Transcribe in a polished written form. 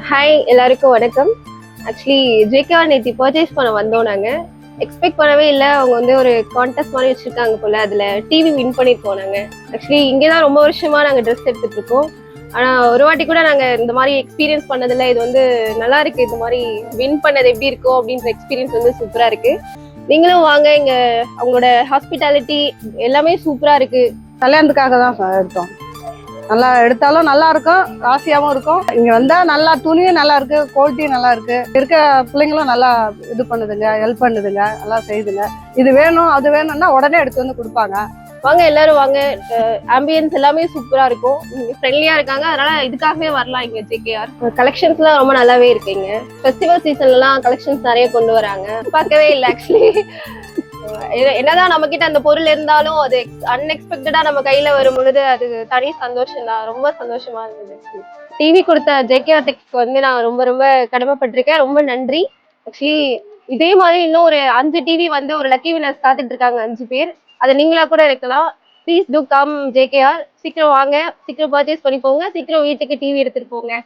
Hi எல்லாருக்கும் வணக்கம். Actually JKR நேற்று பர்ச்சேஸ் பண்ண வந்தோம். நாங்கள் எக்ஸ்பெக்ட் பண்ணவே இல்லை. அவங்க வந்து ஒரு கான்டெஸ்ட் மாதிரி வச்சுருக்காங்க போல், அதில் டிவி வின் பண்ணியிருக்கோம். நாங்கள் ஆக்சுவலி இங்கே தான் ரொம்ப வருஷமாக நாங்கள் ட்ரெஸ் எடுத்துகிட்டு இருக்கோம். ஆனால் ஒரு வாட்டி கூட நாங்கள் இந்த மாதிரி எக்ஸ்பீரியன்ஸ் பண்ணதில்லை. இது வந்து நல்லா இருக்குது. இந்த மாதிரி வின் பண்ணது எப்படி இருக்கும் அப்படின்ற எக்ஸ்பீரியன்ஸ் வந்து சூப்பராக இருக்குது. நீங்களும் வாங்க. இங்கே அவங்களோட ஹாஸ்பிட்டாலிட்டி எல்லாமே சூப்பராக இருக்குது. கல்யாணத்துக்காக தான் எடுத்தோம். நல்லா எடுத்தாலும் நல்லா இருக்கும், ராசியாகவும் இருக்கும். இங்கே வந்தால் நல்லா துணியும் நல்லா இருக்கு, குவாலிட்டியும் நல்லா இருக்கு. இருக்க பிள்ளைங்களும் நல்லா இது பண்ணுதுங்க, ஹெல்ப் பண்ணுதுங்க, நல்லா செய்யுதுங்க. இது வேணும் அது வேணும்னா உடனே எடுத்து வந்து கொடுப்பாங்க. வாங்க எல்லாரும் வாங்க. ஆம்பியன்ஸ் எல்லாமே சூப்பரா இருக்கும், ஃப்ரெண்ட்லியா இருக்காங்க. அதனால இதுக்காகவே வரலாம். இங்க ஜேகேஆர் கலெக்ஷன்ஸ் எல்லாம் ரொம்ப நல்லாவே இருக்குங்க. ஃபெஸ்டிவல் சீசன்லாம் கலெக்ஷன்ஸ் நிறைய கொண்டு வராங்க. பார்க்கவே இல்லை ஆக்சுவலி. என்னதான் நம்ம கிட்ட அந்த பொருள் இருந்தாலும் அது அன்எக்ஸ்பெக்டடா நம்ம கையில வரும் பொழுது அது தனி சந்தோஷம் தான். ரொம்ப சந்தோஷமா இருந்தது. டிவி கொடுத்த ஜேகேஆர் டெக்ஸ்க்கு வந்து நான் ரொம்ப ரொம்ப கடமைப்பட்டிருக்கேன். ரொம்ப நன்றி. ஆக்சுவலி இதே மாதிரி இன்னும் ஒரு 5 டிவி வந்து ஒரு லக்கி வினர்ஸ் காத்துட்டு இருக்காங்க, 5 பேர். அதை நீங்களா கூட இருக்கலாம். Please do come JKR. சீக்கிரம் வாங்க, சீக்கிரம் பர்ச்சேஸ் பண்ணி போங்க, சீக்கிரம் வீட்டுக்கு டிவி எடுத்துட்டு போங்க.